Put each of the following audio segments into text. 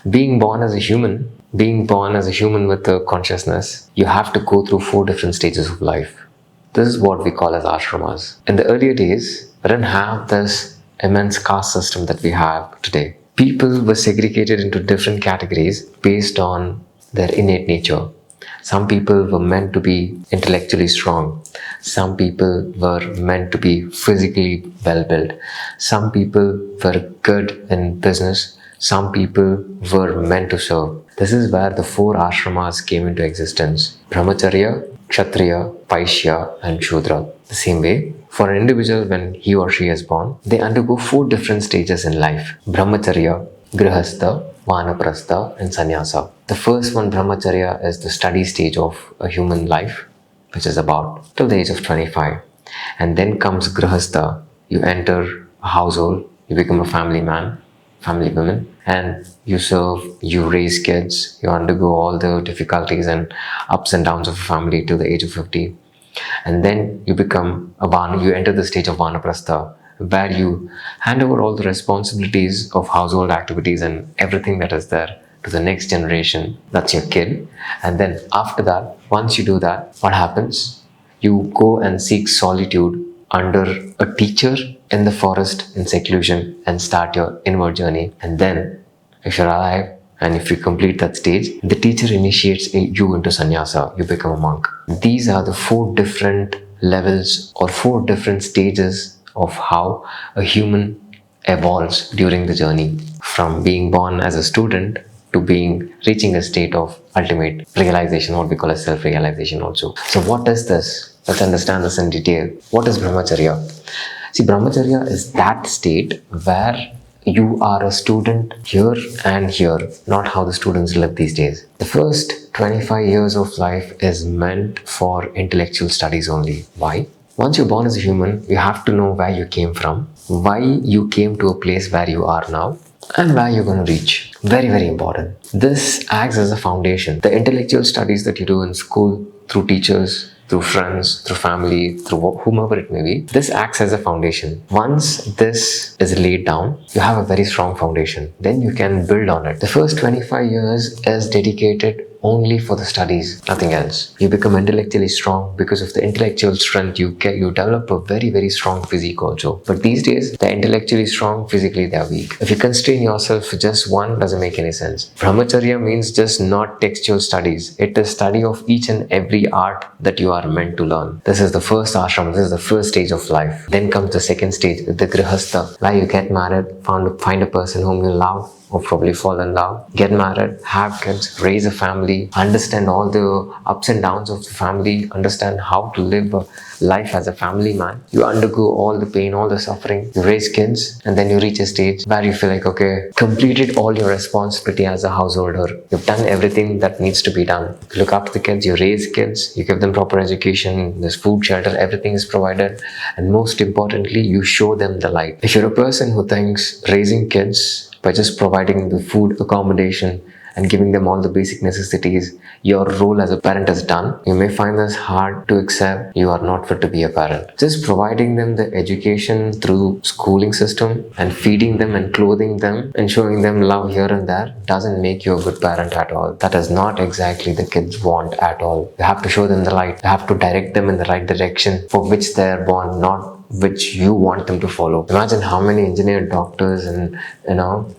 Being born as a human, with a consciousness, you have to go through 4 different stages of life. This is what we call as ashramas. In the earlier days, we didn't have this immense caste system that we have today. People were segregated into different categories based on their innate nature. Some people were meant to be intellectually strong. Some people were meant to be physically well built. Some people were good in business. Some people were meant to serve. This is where the 4 ashramas came into existence: Brahmacharya, Kshatriya, Vaishya, and Shudra. The same way, for an individual, when he or she is born, they undergo 4 different stages in life: Brahmacharya, Grihasta, Vanaprasta, and Sannyasa. The first one, Brahmacharya, is the study stage of a human life, which is about till the age of 25. And then comes Grihasta. You enter a household, you become a family man, family woman, and you serve, you raise kids, you undergo all the difficulties and ups and downs of a family till the age of 50. And then you enter the stage of Vanaprastha, where you hand over all the responsibilities of household activities and everything that is there to the next generation. That's your kid. And then after that, once you do that, what happens? You go and seek solitude under a teacher in the forest in seclusion and start your inward journey. And then, if you're alive and if you complete that stage, the teacher initiates you into sannyasa. You become a monk. These are the 4 different levels or 4 different stages of how a human evolves during the journey, from being born as a student to reaching a state of ultimate realization, what we call as self-realization also. So what is this? Let's understand this in detail. What is Brahmacharya? See, Brahmacharya is that state where you are a student here and here, not how the students live these days. The first 25 years of life is meant for intellectual studies only. Why? Once you're born as a human, you have to know where you came from, why you came to a place where you are now, and where you're going to reach. Very, very important. This acts as a foundation. The intellectual studies that you do in school, through teachers, through friends, through family, through whomever it may be, this acts as a foundation. Once this is laid down, you have a very strong foundation. Then you can build on it. The first 25 years is dedicated only for the studies, nothing else. You become intellectually strong. Because of the intellectual strength you develop a very, very strong physique also. But these days, they're intellectually strong, physically they're weak. If you constrain yourself for just one, doesn't make any sense. Brahmacharya means just not textual studies. It is study of each and every art that you are meant to learn. This is the first ashram. This is the first stage of life. Then comes the second stage, the Grihasta, where you get married, find a person whom you love, or probably fall in love, get married, have kids, raise a family, understand all the ups and downs of the family, understand how to live a life as a family man. You undergo all the pain, all the suffering, you raise kids, and then you reach a stage where you feel like, okay, completed all your responsibility as a householder. You've done everything that needs to be done. You look after the kids, you raise kids, you give them proper education, there's food, shelter, everything is provided, and most importantly, you show them the light. If you're a person who thinks raising kids by just providing the food, accommodation, and giving them all the basic necessities, your role as a parent is done, you may find this hard to accept. You are not fit to be a parent. Just providing them the education through schooling system and feeding them and clothing them and showing them love here and there doesn't make you a good parent at all. That is not exactly the kids want at all. You have to show them the light. You have to direct them in the right direction for which they are born, not which you want them to follow. Imagine how many engineered doctors in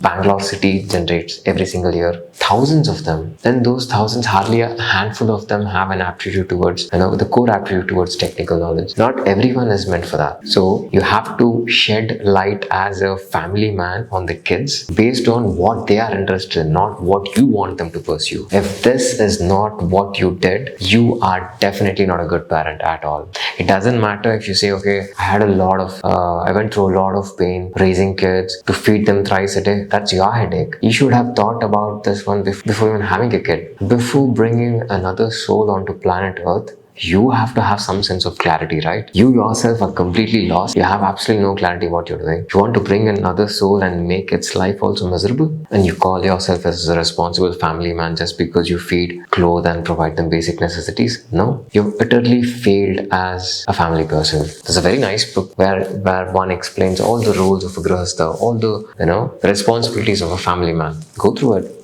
Bangalore city generates every single year. Thousands of them. Then those thousands, hardly a handful of them have an aptitude towards, the core aptitude towards technical knowledge. Not everyone is meant for that. So you have to shed light as a family man on the kids based on what they are interested in, not what you want them to pursue. If this is not what you did, you are definitely not a good parent at all. It doesn't matter if you say, okay, I went through a lot of pain raising kids to feed them thrice a day. That's your headache. You should have thought about this one before even having a kid. Before bringing another soul onto planet Earth, you have to have some sense of clarity, right? You yourself are completely lost. You have absolutely no clarity what you're doing. You want to bring another soul and make its life also miserable? And you call yourself as a responsible family man just because you feed, clothe and provide them basic necessities? No. You've utterly failed as a family person. There's a very nice book where one explains all the roles of a grihasta, all the responsibilities of a family man. Go through it.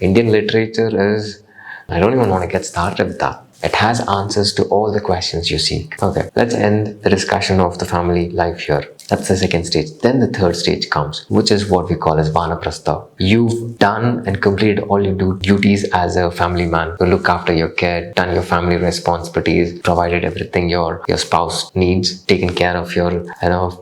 Indian literature is, I don't even want to get started with that. It has answers to all the questions you seek. Okay, let's end the discussion of the family life here. That's the second stage. Then the third stage comes, which is what we call as Vanaprasta. You've done and completed all your duties as a family man. You look after your kid, done your family responsibilities, provided everything your spouse needs, taken care of your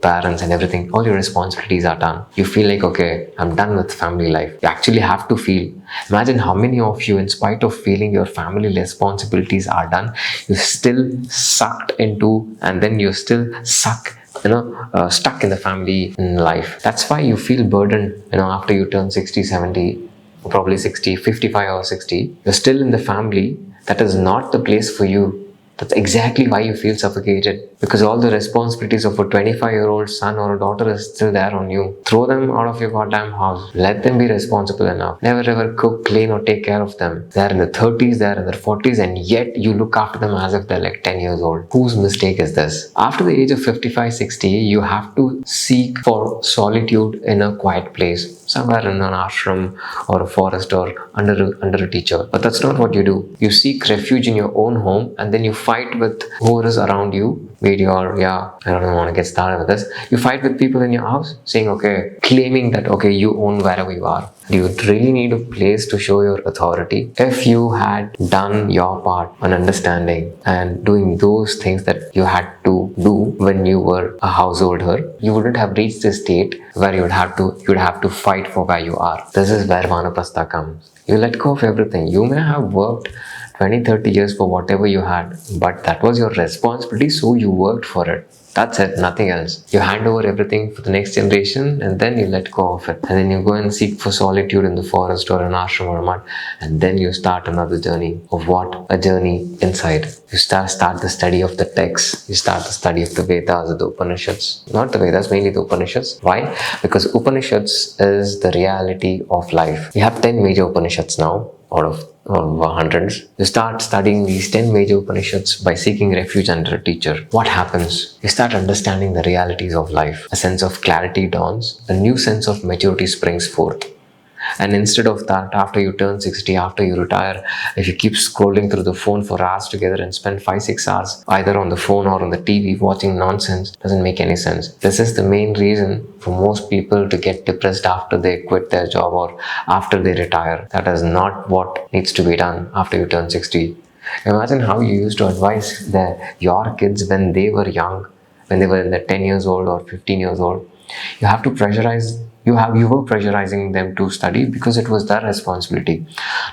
parents and everything. All your responsibilities are done. You feel like, okay, I'm done with family life. You actually have to feel. Imagine how many of you, in spite of feeling your family responsibilities are done, you still sucked into, and then you still stuck in the family life. That's why you feel burdened, after you turn 60, 70, probably 60, 55 or 60. You're still in the family. That is not the place for you. That's exactly why you feel suffocated, because all the responsibilities of a 25-year-old son or a daughter is still there on you. Throw them out of your goddamn house. Let them be responsible enough. Never ever cook, clean or take care of them. They're in their 30s, they're in their 40s, and yet you look after them as if they're like 10 years old. Whose mistake is this? After the age of 55, 60, you have to seek for solitude in a quiet place. Somewhere in an ashram or a forest or under a teacher. But that's not what you do. You seek refuge in your own home, and then you fight with whoever is around you. Maybe I don't even want to get started with this. You fight with people in your house saying, okay, claiming that, okay, you own wherever you are. Do you really need a place to show your authority? If you had done your part on understanding and doing those things that you had to do when you were a householder, you wouldn't have reached the state where you'd have to fight for where you are. This is where Vanaprastha comes. You let go of everything. You may have worked 20, 30 years for whatever you had, but that was your responsibility, so you worked for it. That's it, nothing else. You hand over everything for the next generation, and then you let go of it. And then you go and seek for solitude in the forest or an ashram or a mud, and then you start another journey. Of what? A journey inside. You start the study of the texts. You start the study of the Vedas or the Upanishads. Not the Vedas, mainly the Upanishads. Why? Because Upanishads is the reality of life. We have 10 major Upanishads now, out of hundreds. You start studying these 10 major Upanishads by seeking refuge under a teacher. What happens? You start understanding the realities of life. A sense of clarity dawns. A new sense of maturity springs forth. And instead of that, after you turn 60, after you retire, if you keep scrolling through the phone for hours together and spend 5-6 hours either on the phone or on the TV watching nonsense, doesn't make any sense. This is the main reason for most people to get depressed after they quit their job or after they retire. That is not what needs to be done after you turn 60. Imagine how you used to advise your kids when they were young, when they were in their 10 years old or 15 years old. You have to pressurize. You were pressurizing them to study because it was their responsibility.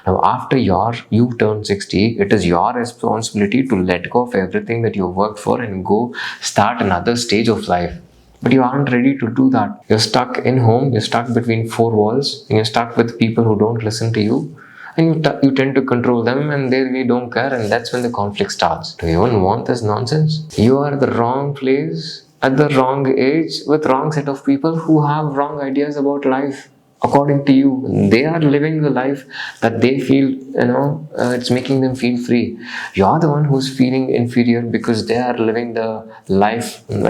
Now, after you turn 60, it is your responsibility to let go of everything that you worked for and go start another stage of life. But you aren't ready to do that. You're stuck in home, you're stuck between four walls, and you're stuck with people who don't listen to you. And you tend to control them, and they really don't care, and that's when the conflict starts. Do you even want this nonsense? You are at the wrong place at the wrong age with wrong set of people who have wrong ideas about life. According to you, they are living the life that they feel, it's making them feel free. You're the one who's feeling inferior because they are living the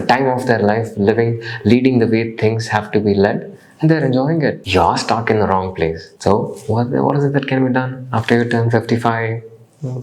time of their life, leading the way things have to be led, and they're enjoying it. You're stuck in the wrong place. So, what is it that can be done after you turn 55,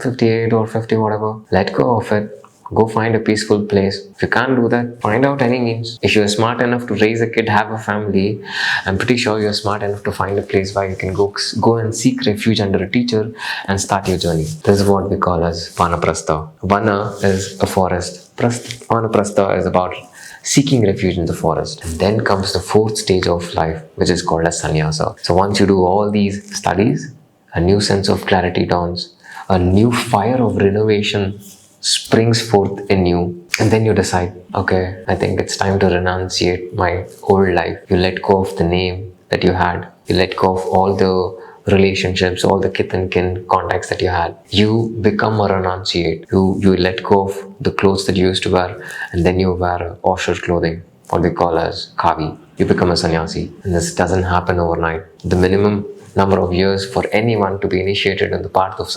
58 or 50, whatever? Let go of it. Go find a peaceful place. If you can't do that, find out any means. If you're smart enough to raise a kid, have a family, I'm pretty sure you're smart enough to find a place where you can go and seek refuge under a teacher and start your journey. This is what we call as Vanaprastha. Vana is a forest. Vanaprastha is about seeking refuge in the forest. And then comes the fourth stage of life, which is called as Sannyasa. So once you do all these studies, a new sense of clarity dawns, a new fire of renovation springs forth in you, and then you decide, okay, I think it's time to renunciate my old life. You let go of the name that you had. You let go of all the relationships, all the kith and kin contacts that you had. You become a renunciate. You let go of the clothes that you used to wear, and then you wear austere clothing, what we call as kavi. You become a sannyasi, and this doesn't happen overnight. The minimum number of years for anyone to be initiated into the path of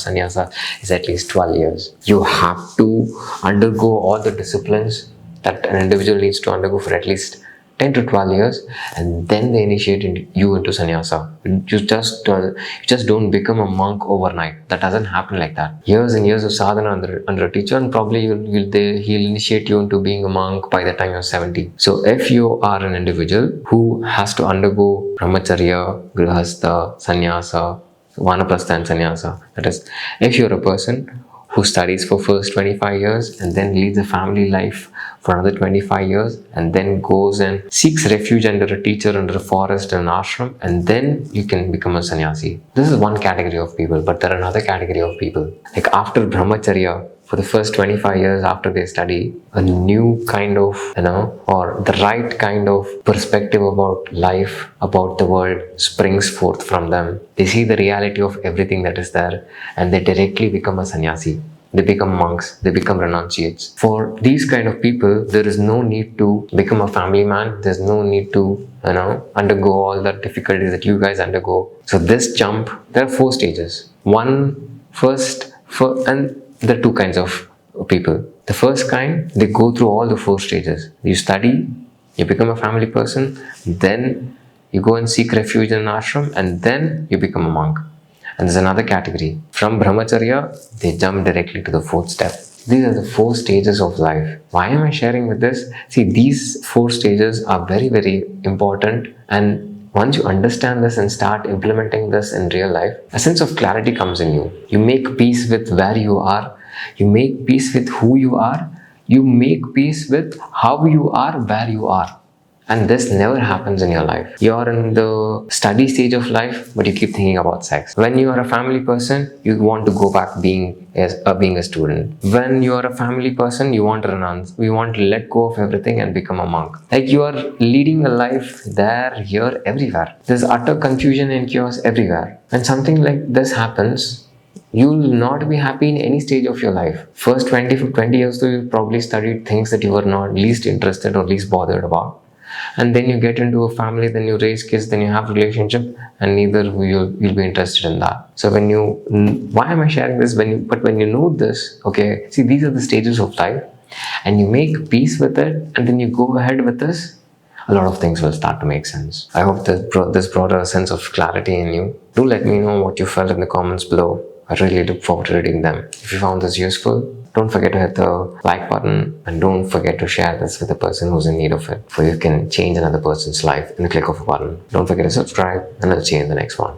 sannyasa is at least 12 years. You have to undergo all the disciplines that an individual needs to undergo for at least 10 to 12 years, and then they initiate you into sannyasa. You just don't become a monk overnight. That doesn't happen like that. Years and years of sadhana under a teacher, and probably he'll initiate you into being a monk by the time you're 70. So if you are an individual who has to undergo Bhramacharya, Grihasta, Sannyasa, Vanaprasta Sannyasa, that is, if you're a person who studies for first 25 years and then leads a family life for another 25 years and then goes and seeks refuge under a teacher, under a forest, and an ashram, and then you can become a sannyasi. This is one category of people, but there are another category of people. Like after Brahmacharya, for the first 25 years after they study, a new kind of, or the right kind of perspective about life, about the world springs forth from them. They see the reality of everything that is there and they directly become a sannyasi. They become monks, they become renunciates. For these kind of people, there is no need to become a family man. There's no need to, undergo all the difficulties that you guys undergo. So this jump, there are 4 stages. And there are 2 kinds of people. The first kind, they go through all the 4 stages. You study, you become a family person, then you go and seek refuge in an ashram, and then you become a monk. And there's another category. From Brahmacharya, they jump directly to the 4th step. These are the 4 stages of life. Why am I sharing with this? See, these 4 stages are very, very important, and once you understand this and start implementing this in real life, a sense of clarity comes in you. You make peace with where you are. You make peace with who you are. You make peace with how you are, where you are. And this never happens in your life. You're in the study stage of life, but you keep thinking about sex. When you are a family person, you want to go back being a student. When you are a family person, you want to renounce. You want to let go of everything and become a monk. Like you are leading a life there, here, everywhere. There's utter confusion and chaos everywhere. When something like this happens, you will not be happy in any stage of your life. First 20 years, though, you probably studied things that you were not least interested or least bothered about. And then you get into a family, then you raise kids, then you have a relationship, and neither you'll be interested in that. So why am I sharing this? When you know this, okay, see, these are the stages of life, and you make peace with it, and then you go ahead with this, a lot of things will start to make sense. I hope this brought a sense of clarity in you. Do let me know what you felt in the comments below. I really look forward to reading them. If you found this useful, don't forget to hit the like button, and don't forget to share this with a person who's in need of it, for you can change another person's life in the click of a button. Don't forget to subscribe, and I'll see you in the next one.